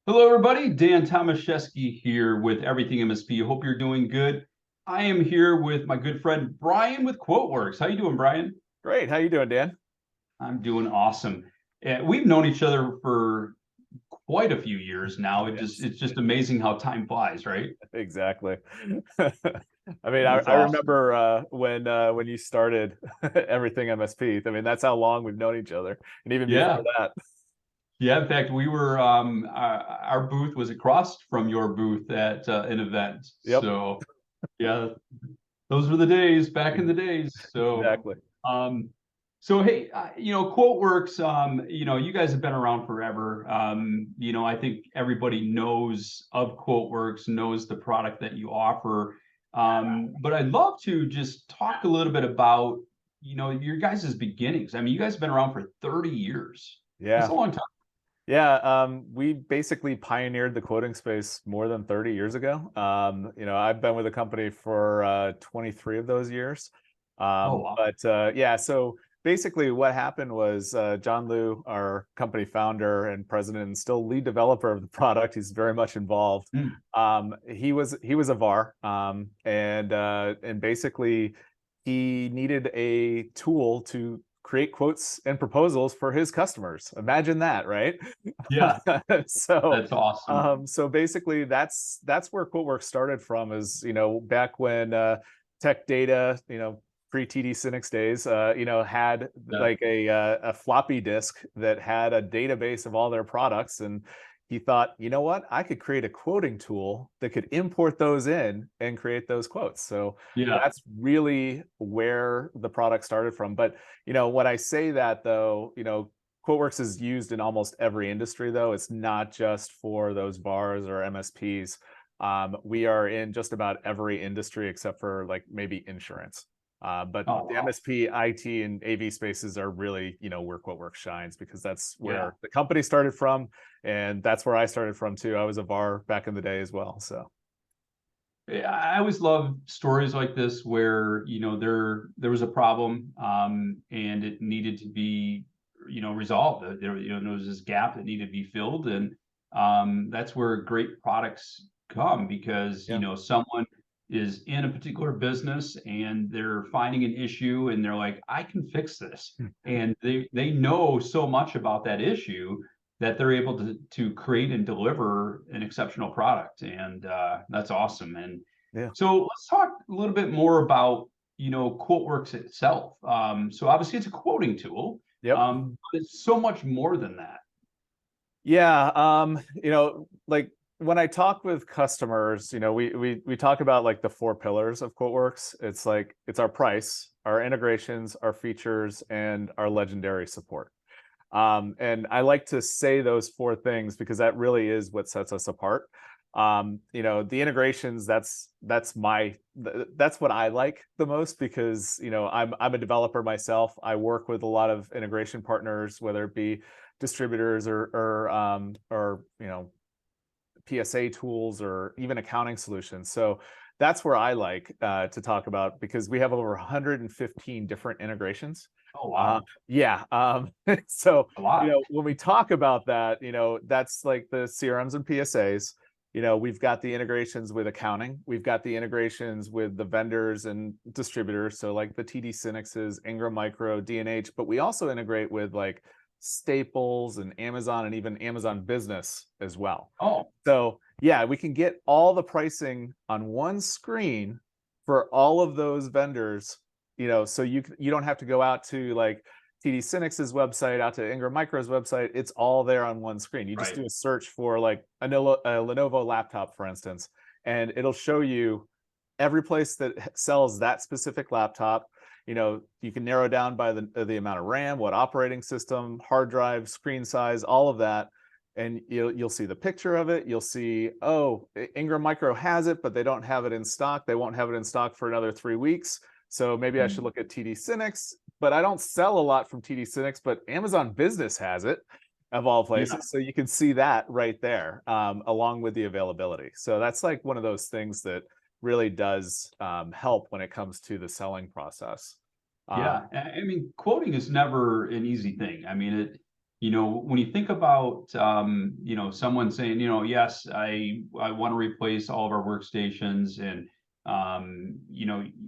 Hello, everybody. Dan Tomaszewski here with Everything MSP. Hope you're doing good. I am here with my good friend Brian with QuoteWerks. How you doing, Brian? Great. How you doing, Dan? I'm doing awesome. We've known each other for quite a few years now. Yes, It's just amazing how time flies, right? exactly. I mean, I, That's I awesome. remember when you started everything MSP. I mean, that's how long we've known each other, and even before Yeah, that. yeah. In fact, we were our booth was across from your booth at an event. Yep, So yeah, those were the days back in the days. exactly. Um, so hey, QuoteWorks, you guys have been around forever. I think everybody knows of QuoteWorks, knows the product that you offer. But I'd love to just talk a little bit about, your guys' beginnings. I mean, you guys have been around for 30 years. That's Yeah, a long time. yeah. We basically pioneered the quoting space more than 30 years ago. I've been with the company for 23 of those years. Oh, wow. But yeah, so basically what happened was John Liu, our company founder and president, and still lead developer of the product, he's very much involved. Mm, He was a VAR, and basically he needed a tool to create quotes and proposals for his customers. Imagine that, right? yeah, so that's awesome. so basically that's where QuoteWorks started from, is back when tech data, pre-TD Synnex days, had Yeah, like a floppy disk that had a database of all their products. And he thought, you know what, I could create a quoting tool that could import those in and create those quotes. So yeah. that's really where the product started from. But when I say that, though, QuoteWorks is used in almost every industry, though. It's not just for those VARs or MSPs. We are in just about every industry except for like maybe insurance. But Oh, the wow. MSP, IT, and AV spaces are really, where QuoteWorks shines, because that's Yeah. where the company started from, and that's where I started from too. I was a VAR back in the day as well. So Yeah, I always love stories like this where, there was a problem, and it needed to be, resolved. There was this gap that needed to be filled, and that's where great products come because, yeah, someone is in a particular business and they're finding an issue and they're like, I can fix this. And they know so much about that issue that they're able to create and deliver an exceptional product, and that's awesome. And yeah, so let's talk a little bit more about QuoteWorks itself. So obviously it's a quoting tool, yep. but it's so much more than that. Yeah, like when I talk with customers, we talk about like the four pillars of QuoteWorks. It's like it's our price, our integrations, our features, and our legendary support. And I like to say those four things because that really is what sets us apart. The integrations, that's what I like the most, because I'm a developer myself. I work with a lot of integration partners, whether it be distributors or PSA tools or even accounting solutions. So that's where I like to talk about, because we have over 115 different integrations. Oh, wow. Yeah. So, A lot. when we talk about that, that's like the CRMs and PSAs. We've got the integrations with accounting. We've got the integrations with the vendors and distributors. So like the TD Synnexes, Ingram Micro, D&H, but we also integrate with like Staples and Amazon, and even Amazon Business as well. Oh, So yeah, we can get all the pricing on one screen for all of those vendors, so you don't have to go out to like TD Synnex's website, out to Ingram Micro's website. It's all there on one screen. You just right. do a search for like a Lenovo laptop, for instance, and it'll show you every place that sells that specific laptop. You can narrow down by the amount of RAM, what operating system, hard drive, screen size, all of that. And you'll see the picture of it. You'll see, oh, Ingram Micro has it, but they don't have it in stock. They won't have it in stock for another 3 weeks. So maybe I should Mm, look at TD Synnex, but I don't sell a lot from TD Synnex, but Amazon Business has it, of all yeah. places. So you can see that right there, along with the availability. So that's like one of those things that really does help when it comes to the selling process. Um, Yeah. I mean, quoting is never an easy thing. I mean, when you think about, someone saying, yes, I want to replace all of our workstations, and,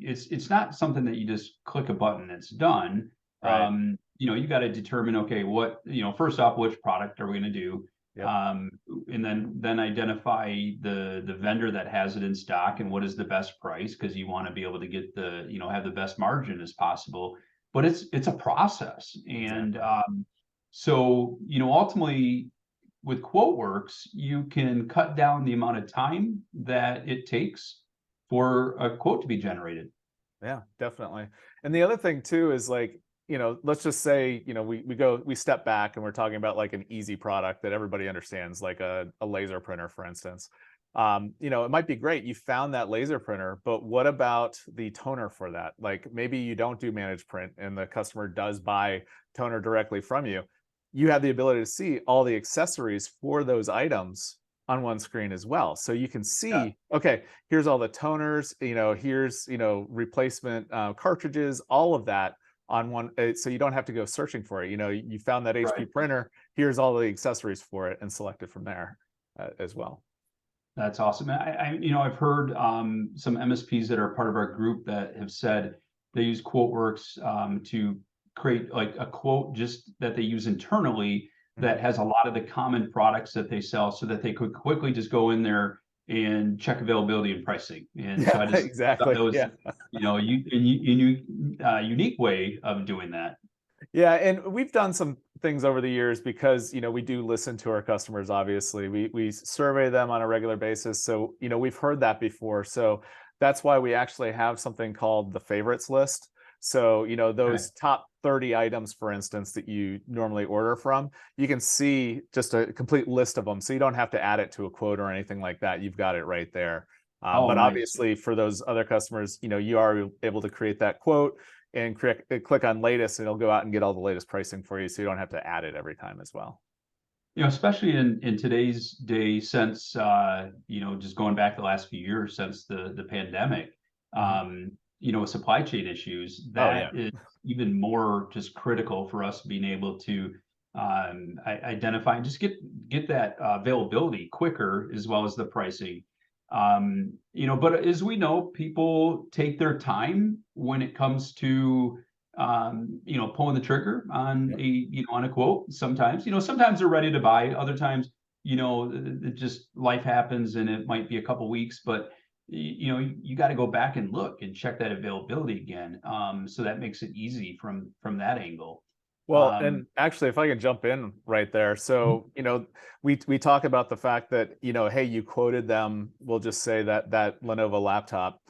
it's not something that you just click a button, it's done. Right. You got to determine, okay, what, first off, which product are we going to do? Yep. And then identify the vendor that has it in stock and what is the best price, because you want to be able to get have the best margin as possible. But it's a process. And Exactly. so, ultimately with QuoteWerks, you can cut down the amount of time that it takes for a quote to be generated. Yeah, definitely. And the other thing too is like, let's just say, we step back and we're talking about like an easy product that everybody understands, like a laser printer, for instance. It might be great. You found that laser printer, but what about the toner for that? Like maybe you don't do managed print and the customer does buy toner directly from you. You have the ability to see all the accessories for those items on one screen as well. So you can Yeah. see, okay, here's all the toners, here's, replacement cartridges, all of that on one. So you don't have to go searching for it. You found that HP Right. printer, here's all the accessories for it and select it from there as well. That's awesome. I've heard some MSPs that are part of our group that have said they use QuoteWorks to create like a quote just that they use internally Mhm. that has a lot of the common products that they sell, so that they could quickly just go in there and check availability and pricing. And so Yeah, I just thought exactly. that was, Yeah. unique way of doing that. Yeah, and we've done some things over the years because we do listen to our customers. Obviously, we survey them on a regular basis, so we've heard that before. So that's why we actually have something called the favorites list. So Okay. those top 30 items, for instance, that you normally order from, you can see just a complete list of them. So you don't have to add it to a quote or anything like that. You've got it right there. Oh, But nice. obviously, for those other customers, you are able to create that quote and click on latest, and it'll go out and get all the latest pricing for you, so you don't have to add it every time as well. Especially in today's day, since just going back the last few years since the pandemic, Mhm. with supply chain issues, Oh yeah. that is even more just critical for us being able to identify and just get that availability quicker, as well as the pricing. But as we know, people take their time when it comes to pulling the trigger on Yep. on a quote. Sometimes they're ready to buy. Other times, it just life happens and it might be a couple weeks, but you got to go back and look and check that availability again. So that makes it easy from that angle. Well, Um, and actually, if I can jump in right there. So, we talk about the fact that, hey, you quoted them, we'll just say that Lenovo laptop.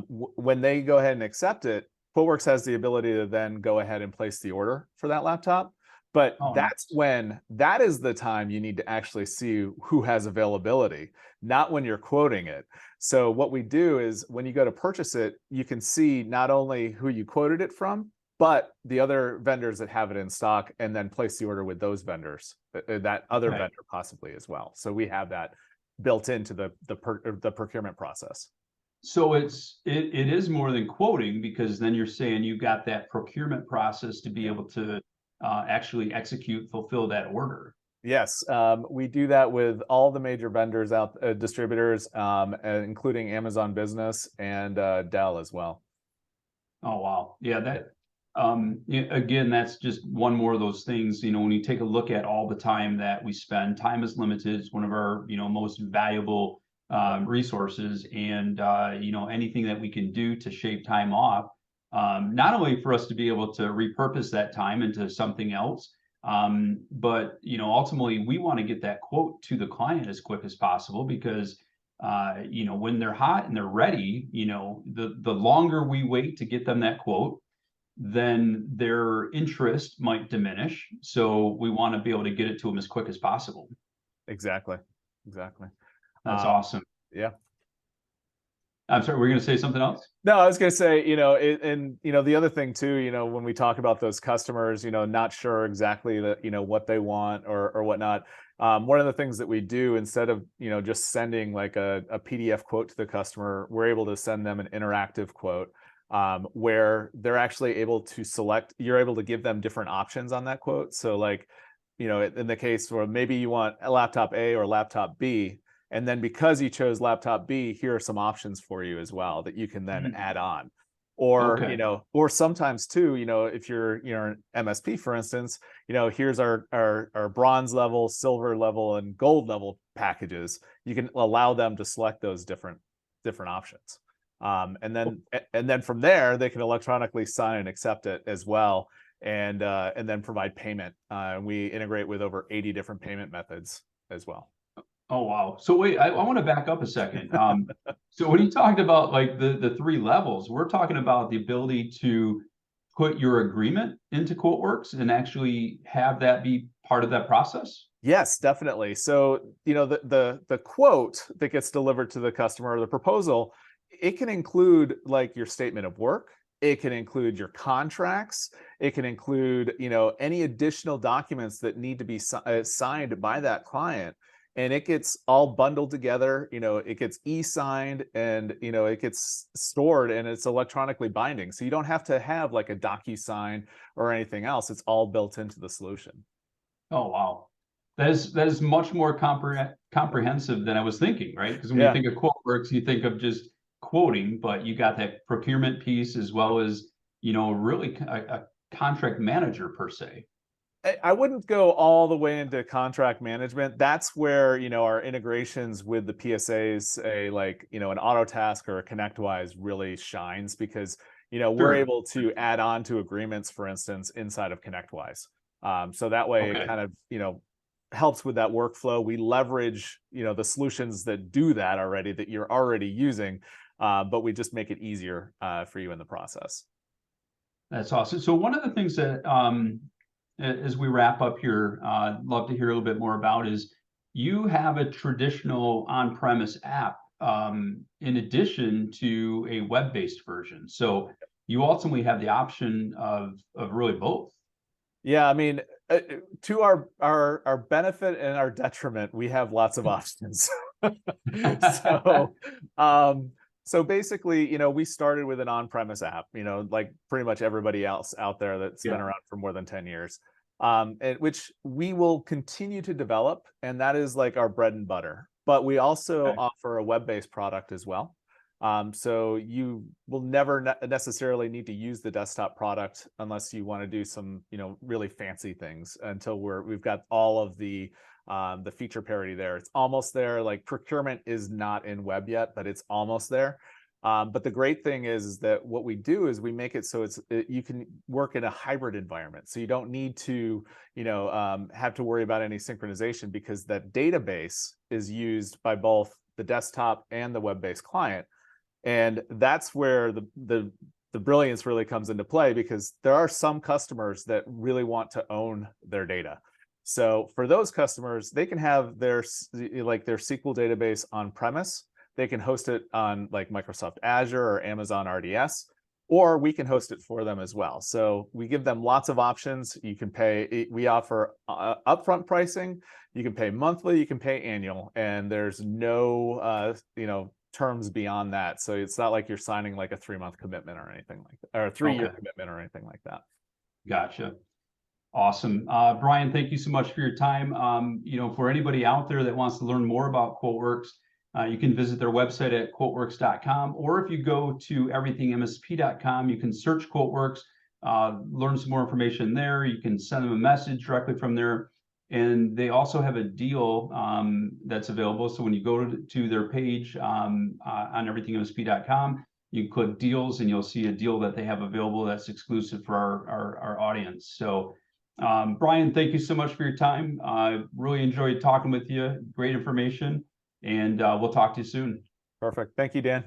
When they go ahead and accept it, QuoteWorks has the ability to then go ahead and place the order for that laptop. But oh, that's nice. when that is the time you need to actually see who has availability, not when you're quoting it. So what we do is when you go to purchase it, you can see not only who you quoted it from, but the other vendors that have it in stock, and then place the order with those vendors, that other Okay. vendor possibly as well. So we have that built into the procurement process. So it is more than quoting, because then you're saying you got that procurement process to be Yeah. able to actually fulfill that order. Yes, we do that with all the major vendors out, distributors, including Amazon Business and Dell as well. Oh, wow. Yeah, Yeah. again, that's just one more of those things, when you take a look at all the time that we spend, time is limited. It's one of our, most valuable Yep. resources. And, anything that we can do to shave time off, not only for us to be able to repurpose that time into something else, but, ultimately we want to get that quote to the client as quick as possible, because when they're hot and they're ready, the longer we wait to get them that quote, then their interest might diminish. So we want to be able to get it to them as quick as possible. Exactly. Exactly. That's Um, awesome. yeah. I'm sorry, we're going to say something else? No, I was going to say, and the other thing too, when we talk about those customers, not sure exactly that, what they want or whatnot. One of the things that we do, instead of, just sending like a PDF quote to the customer, we're able to send them an interactive quote, where they're actually able to select, you're able to give them different options on that quote. So like, you know, in the case where maybe you want a laptop A or laptop B, and then because you chose laptop B, here are some options for you as well that you can then add on. Or, you Okay. know, or sometimes too, you know, if you're, you know, an MSP, for instance, you know, here's our bronze level, silver level, and gold level packages. You can allow them to select those different options. And then from there, they can electronically sign and accept it as well, and then provide payment. We integrate with over 80 different payment methods as well. Oh, wow. So wait, I want to back up a second. So when you talked about like the three levels, we're talking about the ability to put your agreement into QuoteWerks and actually have that be part of that process? Yes, definitely. So, you know, the quote that gets delivered to the customer, or the proposal, it can include like your statement of work. It can include your contracts. It can include, you know, any additional documents that need to be signed by that client. And it gets all bundled together. You know, it gets e-signed, and, you know, it gets stored, and it's electronically binding. So you don't have to have like a DocuSign or anything else. It's all built into the solution. Oh, wow. That is much more comprehensive than I was thinking, right? Because when you Yeah. think of QuoteWorks, you think of just quoting, but you got that procurement piece as well as, really a contract manager per se. I wouldn't go all the way into contract management. That's where, you know, our integrations with the PSAs, like, you know, an Autotask or a ConnectWise really shines, because, you know, we're Sure. able to add on to agreements, for instance, inside of ConnectWise. So that way it Okay. kind of, you know, helps with that workflow. We leverage, you know, the solutions that do that already, that you're already using, but we just make it easier for you in the process. That's awesome. So one of the things that, as we wrap up here, love to hear a little bit more about is you have a traditional on-premise app, in addition to a web-based version. So you ultimately have the option of really both. Yeah, I mean, to our benefit and our detriment, we have lots of options. So, so basically, you know, we started with an on-premise app, you know, like pretty much everybody else out there that's been Yeah. around for more than 10 years, and which we will continue to develop, and that is like our bread and butter. But we also Okay. offer a web-based product as well. So you will never necessarily need to use the desktop product unless you want to do some, you know, really fancy things, until we've got all of the feature parity there. It's almost there. Like procurement is not in web yet, but it's almost there. But the great thing is that what we do is we make it so you can work in a hybrid environment. So you don't need to, you know, have to worry about any synchronization, because that database is used by both the desktop and the web-based client. And that's where the brilliance really comes into play, because there are some customers that really want to own their data. So for those customers, they can have their SQL database on premise. They can host it on like Microsoft Azure or Amazon RDS, or we can host it for them as well. So we give them lots of options. You can pay, we offer upfront pricing. You can pay monthly, you can pay annual, and there's no, you know, terms beyond that. So it's not like you're signing like a 3-month commitment or anything like that, or a 3-year Okay. commitment or anything like that. Gotcha. Awesome. Brian, thank you so much for your time. For anybody out there that wants to learn more about QuoteWorks, you can visit their website at quoteworks.com, or if you go to everythingmsp.com, you can search QuoteWorks, learn some more information there. You can send them a message directly from there. And they also have a deal that's available. So when you go to their page on everythingmsp.com, you click deals and you'll see a deal that they have available that's exclusive for our audience. So Brian, thank you so much for your time. Really enjoyed talking with you. Great information, and we'll talk to you soon. Perfect. Thank you, Dan.